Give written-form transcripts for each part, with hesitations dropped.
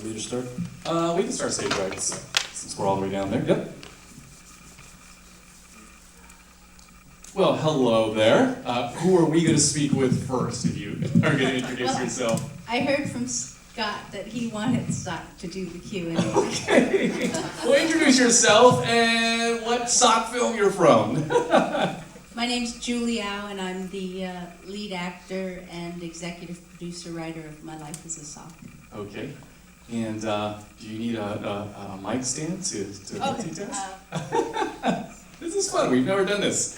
want me to start? We can start stage right, since we're all the way down there. Yep. Well, hello there. Who are we going to speak with first, if you are going to introduce yourself? I heard from Scott that he wanted Scott to do the Q&A. Okay. Well, introduce yourself and what sock film you're from. My name's Juliet, and I'm the lead actor and executive producer writer of My Life as a Sock. Okay. And do you need a mic stand to multitask? This is fun. We've never done this.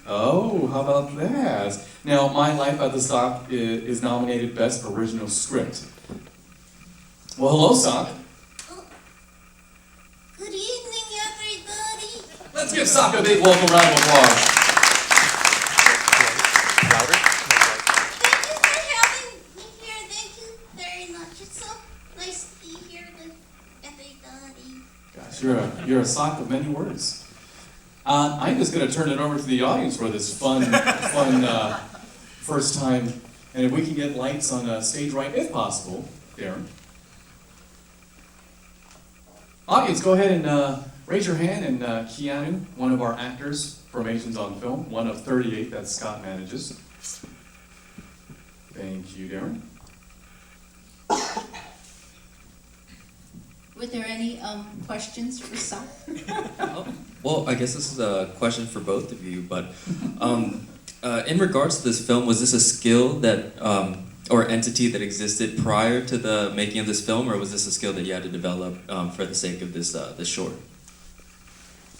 Oh, how about that? Now, My Life at the Sock is nominated Best Original Script. Well, hello, Sock. Good evening, everybody. Let's give Sock a big local round of applause. Thank you for having me here. Thank you very much. It's so nice to be here with everybody. Gosh, you're a sock of many words. I'm just going to turn it over to the audience for this fun first time. And if we can get lights on stage right, if possible, Darren. Audience, go ahead and raise your hand. And Keanu, one of our actors from Asians on Film, one of 38 that Scott manages. Thank you, Darren. Were there any questions for Scott? Well, I guess this is a question for both of you, but in regards to this film, was this a skill that, or entity that existed prior to the making of this film, or was this a skill that you had to develop for the sake of this short?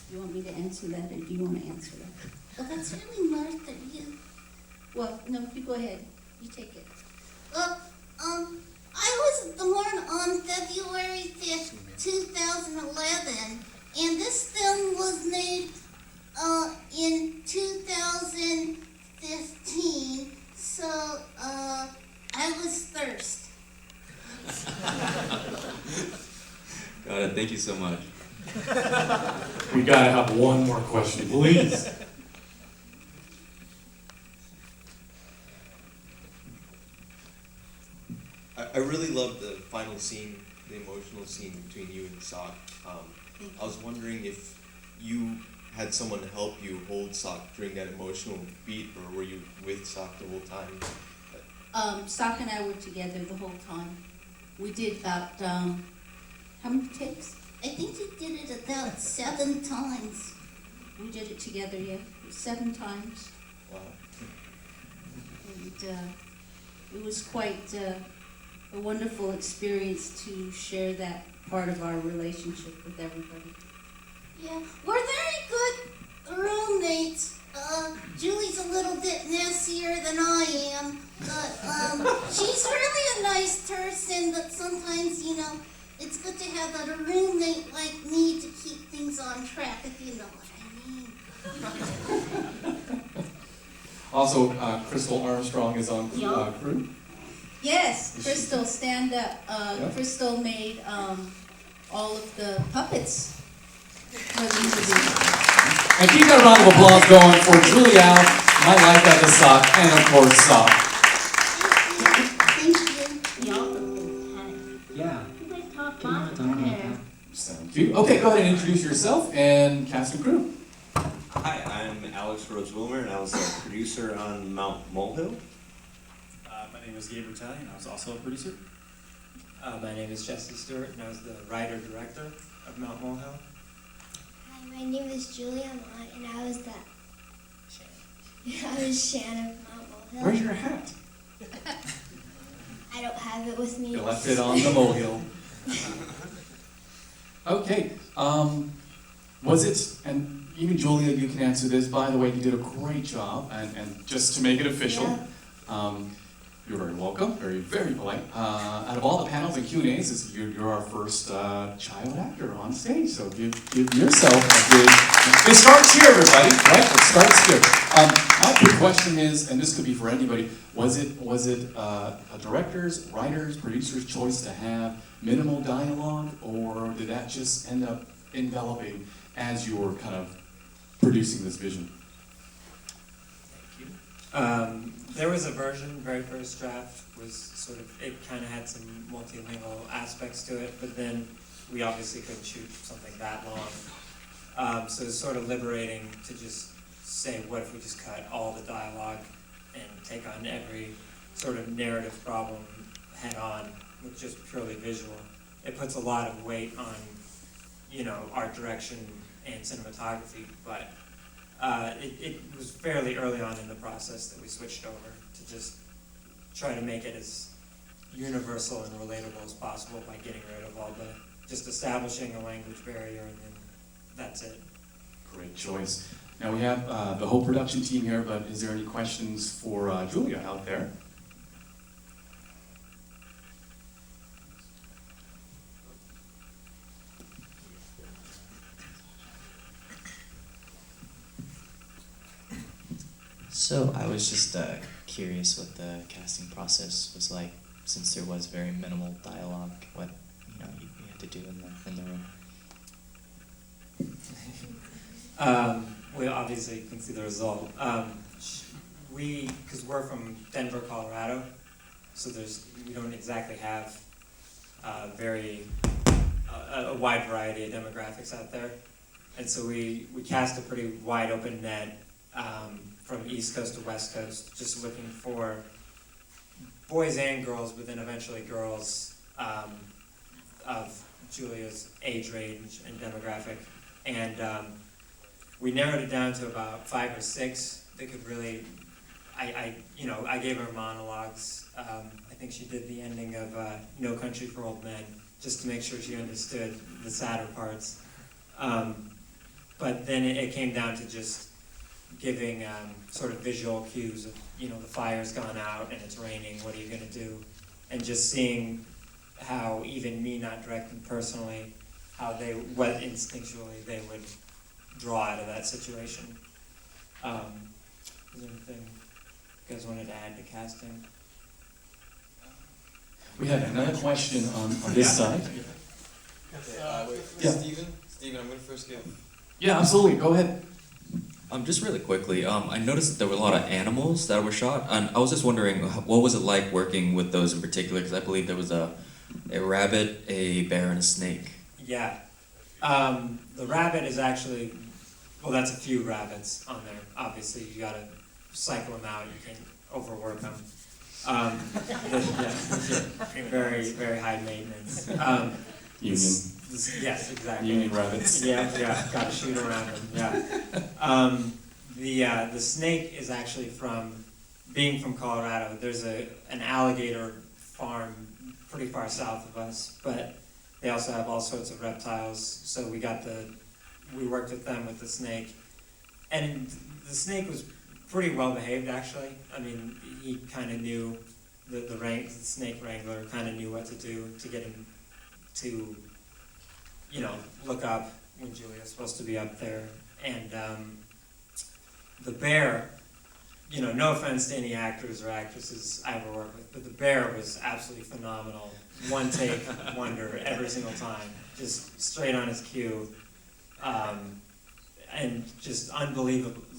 Do you want me to answer that, or do you want to answer that? Well, that's really nice that you. Well, no, you go ahead. You take it. Well, I was born on February 5th, 2011, and this film was made in 2015, so I was first. Got it. Thank you so much. We gotta have one more question, please. I really love the final scene, the emotional scene between you and Sock. I was wondering if you had someone to help you hold Sock during that emotional beat, or were you with Sock the whole time? Sock and I were together the whole time. We did about, how many takes? I think you did it about 7 times. We did it together, yeah, 7 times. Wow. And it was quite a wonderful experience to share that part of our relationship with everybody. Yeah, we're very good roommates. Julie's a little bit messier than I am, but she's really a nice person, but sometimes, you know, it's good to have a roommate like me to keep things on track, if you know what I mean. Also, Crystal Armstrong is on Yeah. crew. Yes, Crystal, stand up. Yeah. Crystal made all of the puppets for the movie. And keep that round of applause going for Juliet, My Life at the Sock, and of course, Sock. Thank you. Yeah. Thank you. Okay, go ahead and introduce yourself and cast and crew. Hi, I'm Alex Rose Wilmer, and I was a producer on Mount Molehill. My name is Gabe Ratelli, and I was also a producer. My name is Jesse Stewart, and I was the writer-director of Mount Molehill. Hi, my name is Juliet, and I was Shan of Mount Molehill. Where's your hat? I don't have it with me. You left it on the molehill. Okay, was it, and even Julia, you can answer this, by the way, you did a great job, and just to make it official, you're very welcome, very, very polite. Out of all the panels and Q&As, you're our first child actor on stage, so give yourself a big, it starts here, everybody, right? It starts here. My quick question is, and this could be for anybody, was it a director's, writer's, producer's choice to have minimal dialogue, or did that just end up enveloping as you were kind of producing this vision? Thank you. There was a version, very first draft was sort of, it kind of had some multilingual aspects to it, but then we obviously couldn't shoot something that long. So it's sort of liberating to just say, what if we just cut all the dialogue and take on every sort of narrative problem head on with just purely visual. It puts a lot of weight on, you know, art direction and cinematography, but it was fairly early on in the process that we switched over to just try to make it as universal and relatable as possible by getting rid of all the, just establishing a language barrier, and then that's it. Great choice. Now we have the whole production team here, but is there any questions for Julia out there? So I was just curious what the casting process was like, since there was very minimal dialogue. What you had to do in the room. We obviously can see the result. Because we're from Denver, Colorado, so we don't exactly have a wide variety of demographics out there, and so we cast a pretty wide open net from East Coast to West Coast, just looking for boys and girls, but then eventually girls of Julia's age range and demographic, and we narrowed it down to about 5 or 6 that could really. I gave her monologues. I think she did the ending of No Country for Old Men, just to make sure she understood the sadder parts. But then it came down to just giving sort of visual cues of, the fire's gone out and it's raining, what are you going to do? And just seeing how even me not directing personally, what instinctually they would draw out of that situation. Is there anything you guys wanted to add to casting? We have another question on this side. Yeah. Steven, I'm going to first give. Yeah, absolutely. Go ahead. Just really quickly, I noticed that there were a lot of animals that were shot, and I was just wondering, what was it like working with those in particular? Because I believe there was a rabbit, a bear, and a snake. Yeah. The rabbit is actually, well, that's a few rabbits on there. Obviously, you got to cycle them out. You can't overwork them. Very, very high maintenance. Union. Yes, exactly. Union rabbits. Yeah, got to shoot around them. Yeah. The snake is actually being from Colorado. There's an alligator farm pretty far south of us, but they also have all sorts of reptiles. So we worked with them with the snake, and the snake was pretty well behaved actually. I mean, he kind of knew the snake wrangler kind of knew what to do to get him to, look up when Juliet's supposed to be up there. And the bear, no offense to any actors or actresses I ever worked with, but the bear was absolutely phenomenal. One take wonder every single time, just straight on his cue. And just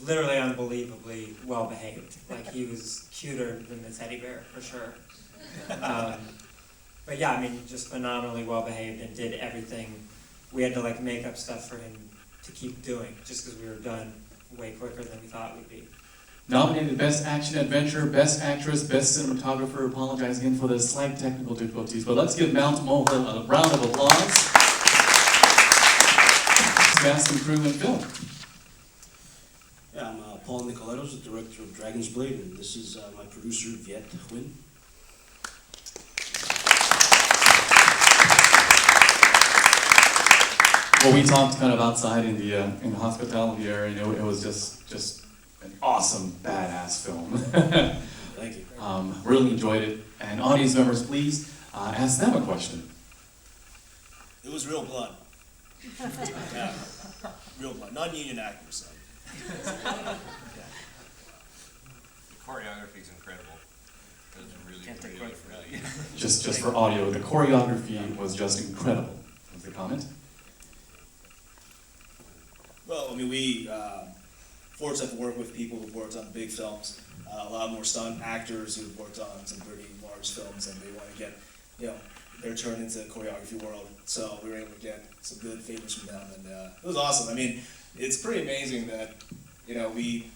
literally unbelievably well behaved. Like, he was cuter than the teddy bear for sure. But yeah, I mean, just phenomenally well behaved and did everything. We had to make up stuff for him to keep doing, just because we were done way quicker than we thought we'd be. Nominated Best Action Adventure, Best Actress, Best Cinematographer. Apologize again for the slight technical difficulties, but let's give Mount Mohill a round of applause. Best Improvement Film. Yeah, I'm Paul Nicoletos, the director of Dragon's Blade, and this is my producer, Viet Huynh. Well, we talked kind of outside in the hospitality area, and it was just an awesome, badass film. Thank you. Really enjoyed it. And audience members, please ask them a question. It was real blood. Yeah, real blood. Non-union actors, though. The choreography is incredible. It was really. Just for audio, the choreography was just incredible. Was the comment? Well, I mean, we fortunate to work with people who've worked on big films. a lot more stunt actors who've worked on some pretty large films, and they want to get, their turn into the choreography world. So we were able to get some good favors from them, and it was awesome. I mean, it's pretty amazing that, we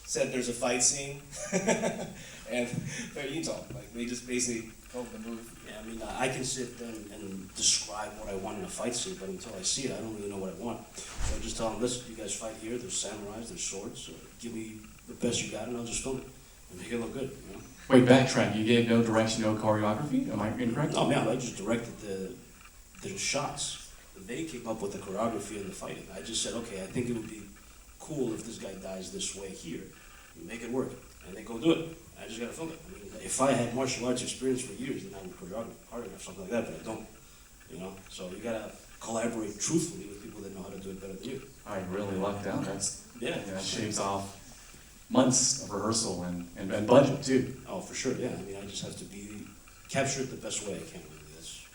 said there's a fight scene, and you talk, like, they just basically go the move. Yeah, I mean, I can sit and describe what I want in a fight scene, but until I see it, I don't really know what I want. So I just tell them, listen, you guys fight here, there's samurais, there's swords, so give me the best you got and I'll just film it and make it look good, Wait, backtrack. You gave no direction, no choreography? Am I incorrect? No, man, I just directed the shots. They came up with the choreography and the fighting. I just said, okay, I think it would be cool if this guy dies this way here. You make it work, and they go do it. I just gotta film it. I mean, if I had martial arts experience for years, then I would choreograph something like that, but I don't. So you gotta collaborate truthfully with people that know how to do it better than you. I really lucked out. Yeah. That shaves off months of rehearsal and budget too. Oh, for sure, yeah. I mean, I just have to capture it the best way I can. Really. That's,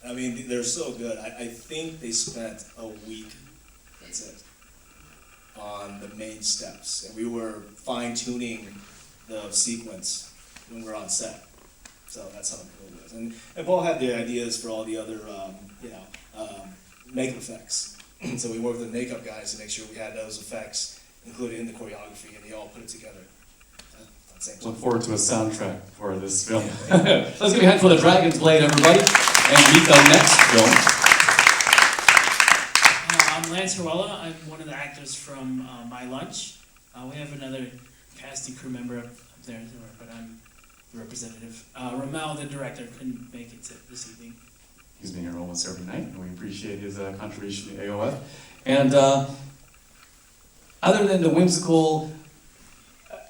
I mean, they're so good. I think they spent a week, that's it, on the main steps. And we were fine-tuning the sequence when we were on set. So that's how cool it was. And Paul had the ideas for all the other, makeup effects. So we worked with the makeup guys to make sure we had those effects included in the choreography, and they all put it together. Look forward to a soundtrack for this film. Let's give a hand for the Dragon's Blade, everybody, and meet the next film. I'm Lance Hiruela. I'm one of the actors from My Lunch. We have another casting crew member up there, but I'm the representative. Ramel, the director, couldn't make it this evening. He's been here almost every night, and we appreciate his contribution to AOF. And other than the whimsical,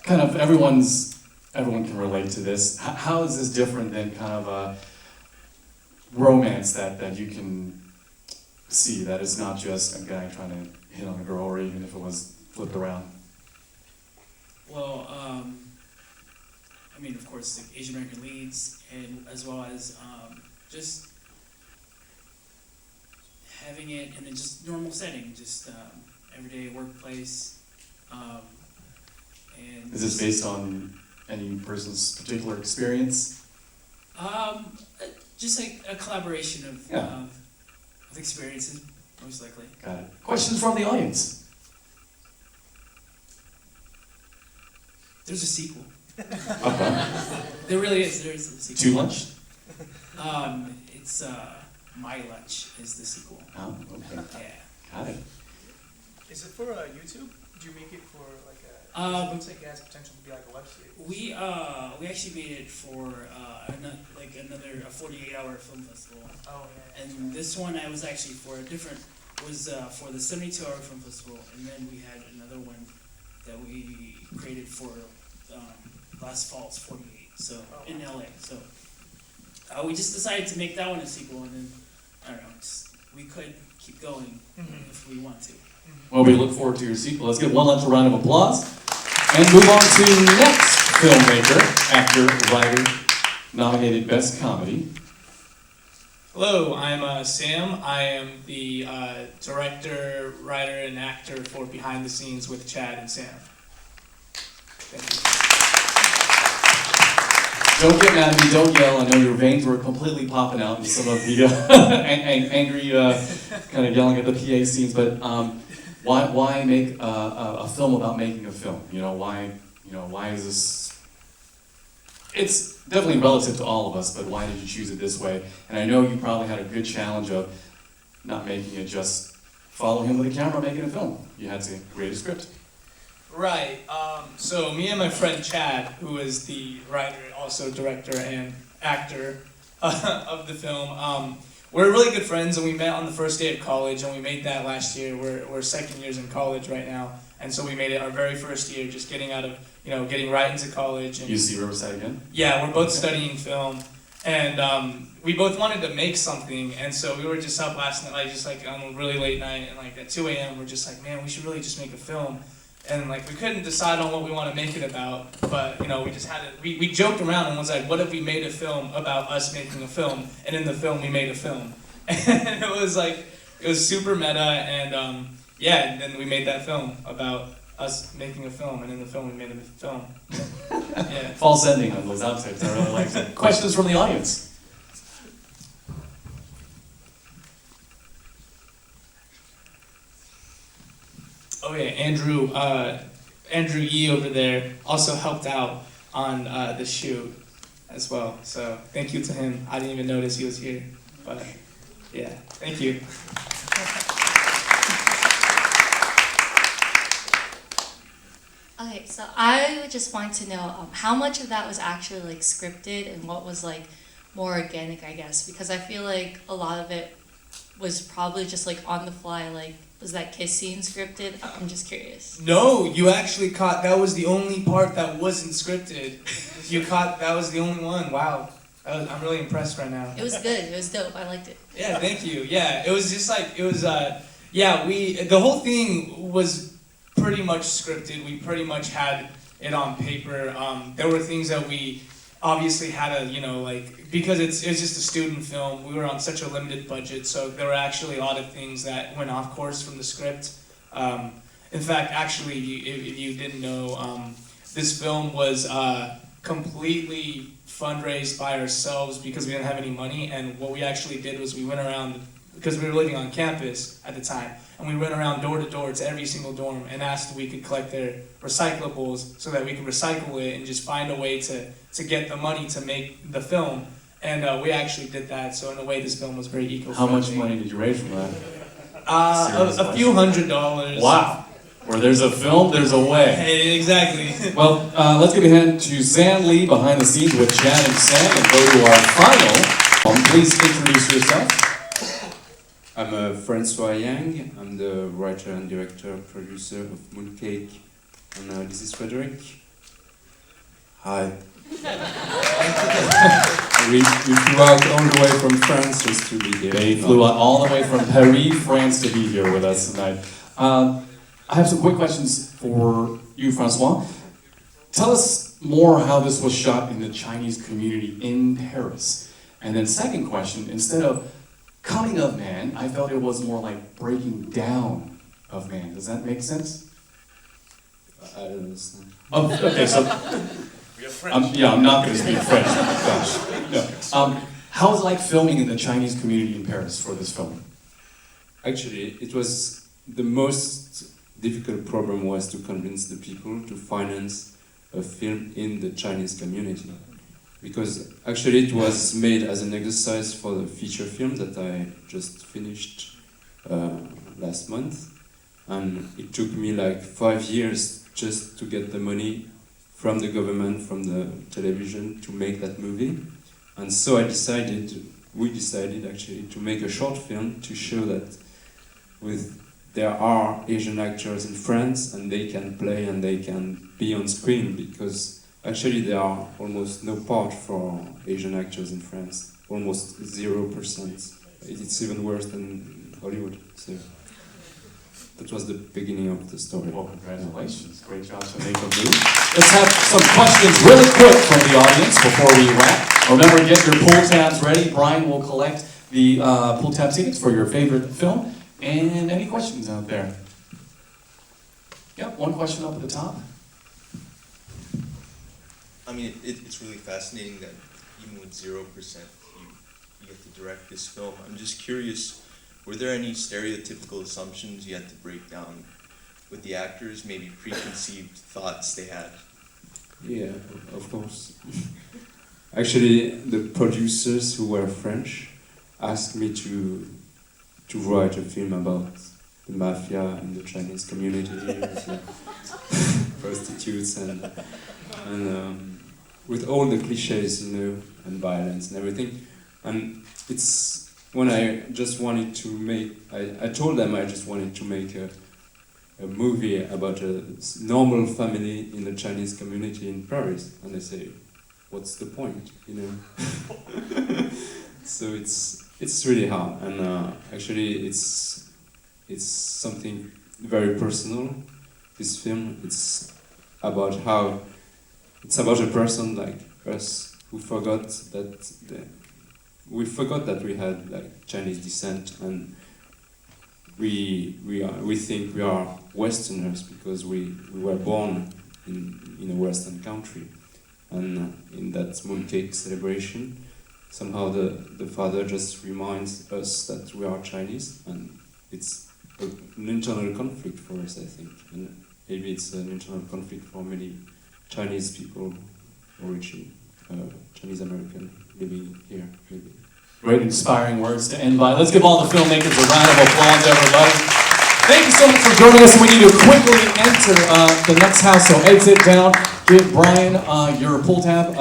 kind of everyone can relate to this. How is this different than kind of a romance that you can see, that is not just a guy trying to hit on a girl, or even if it was flipped around? Well, I mean, of course, the Asian American leads, and as well as just having it in a just normal setting, just everyday workplace. And is this based on any person's particular experience? Just like a collaboration of experiences, most likely. Got it. Questions from the audience? There's a sequel. Okay. There really is. There is a sequel. To Lunch? It's My Lunch is the sequel. Oh, okay. Yeah. Got it. Is it for YouTube? Did you make it for like a? It looks like it has potential to be like a web series. We actually made it for another 48-hour film festival. Oh yeah. And this one I was actually for a different was for the 72-hour film festival, and then we had another one that we created for last fall's 48. So in LA. So we just decided to make that one a sequel, and then I don't know. We could keep going if we want to. Well, we look forward to your sequel. Let's give one last round of applause and move on to next filmmaker, actor, writer, nominated Best Comedy. Hello, I'm Sam. I am the director, writer, and actor for Behind the Scenes with Chad and Sam. Thank you. Don't get mad at me, don't yell. I know your veins were completely popping out in some of the angry kind of yelling at the PA scenes, but why make a film about making a film? Why is this? It's definitely relative to all of us, but why did you choose it this way? And I know you probably had a good challenge of not making it just follow him with a camera making a film. You had to create a script. Right. So me and my friend Chad, who is the writer, also director and actor of the film, we're really good friends, and we met on the first day of college, and we made that last year. We're second years in college right now, and so we made it our very first year, just getting out of, getting right into college. And UC Riverside again? Yeah, we're both studying film, and we both wanted to make something, and so we were just up last night, just like on a really late night, and like at 2 a.m. we're just like, man, we should really just make a film. And like we couldn't decide on what we want to make it about, but we just had it. We joked around and was like, what if we made a film about us making a film? And in the film we made a film, and it was super meta, and and then we made that film about us making a film, and in the film we made a film. Yeah. False ending on those outtakes. I really liked it. Questions from the audience? Oh yeah, Andrew Yee over there also helped out on the shoot as well. So thank you to him. I didn't even notice he was here, but yeah, thank you. Okay, so I would just want to know how much of that was actually like scripted and what was like more organic, I guess, because I feel like a lot of it was probably just like on the fly. Like, was that kiss scene scripted? I'm just curious. No, you actually caught. That was the only part that wasn't scripted. You caught. That was the only one. Wow, I'm really impressed right now. It was good. It was dope. I liked it. Yeah, thank you. Yeah, it was just like it was. Yeah, the whole thing was pretty much scripted. We pretty much had it on paper. There were things that we obviously had to, like, because it's just a student film. We were on such a limited budget, so there were actually a lot of things that went off course from the script. In fact, actually, if you didn't know, this film was completely fundraised by ourselves because we didn't have any money. And what we actually did was we went around, because we were living on campus at the time, and we went around door to door to every single dorm and asked if we could collect their recyclables so that we could recycle it and just find a way to get the money to make the film. And we actually did that, so in a way this film was very eco-friendly. How much money did you raise from that? A few $100s. Wow. Where there's a film, there's a way. Hey, exactly. Well, let's give a hand to Zan Lee behind the scenes with Chad and Sam and go to our final. Please introduce yourself. I'm Francois Yang. I'm the writer and director, producer of Mooncake. And this is Frederick. Hi. we flew out all the way from France just to be here. They flew out all the way from Paris, France to be here with us tonight. I have some quick questions for you, Francois. Tell us more how this was shot in the Chinese community in Paris. And then second question, instead of coming of man, I felt it was more like breaking down of man. Does that make sense? I don't understand. Okay, so I'm not going to speak French. Gosh. No. How was it like filming in the Chinese community in Paris for this film? Actually, it was the most difficult problem was to convince the people to finance a film in the Chinese community. Because actually it was made as an exercise for the feature film that I just finished last month. And it took me like 5 years just to get the money from the government, from the television, to make that movie. And so we decided actually to make a short film to show that there are Asian actors in France and they can play and they can be on screen, because actually there are almost no part for Asian actors in France, almost 0%. It's even worse than Hollywood. So that was the beginning of the story. Well, congratulations. Great job to make them do. Let's have some questions really quick from the audience before we wrap. Remember, get your pull tabs ready. Brian will collect the pull tab tickets for your favorite film. And any questions out there? Yep, one question up at the top. I mean, it's really fascinating that even with 0%, you get to direct this film. I'm just curious, were there any stereotypical assumptions you had to break down with the actors, maybe preconceived thoughts they had? Yeah, of course. Actually, the producers who were French asked me to write a film about the mafia in the Chinese community, with prostitutes and with all the cliches, and violence and everything. And it's when I just wanted to make, I told them I just wanted to make a movie about a normal family in the Chinese community in Paris, and they say, what's the point, So it's really hard, and actually it's something very personal. This film, it's about a person like us who forgot that we had like Chinese descent, and we think we are Westerners because we were born in a Western country, and in that mooncake celebration, somehow the father just reminds us that we are Chinese, and it's an internal conflict for us, I think, and maybe it's an internal conflict for many Chinese people, origin Chinese American living here, maybe. Great inspiring words to end by. Let's give all the filmmakers a round of applause, everybody. Thank you so much for joining us. We need to quickly enter the next house, so exit down. Give Brian your pull tab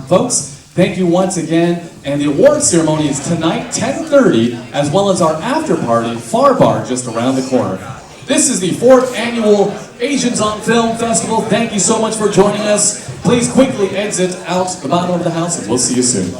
votes. Thank you once again. And the award ceremony is tonight, 10:30, as well as our after party, Far Bar, just around the corner. This is the 4th annual Asians on Film Festival. Thank you so much for joining us. Please quickly exit out the bottom of the house, and we'll see you soon.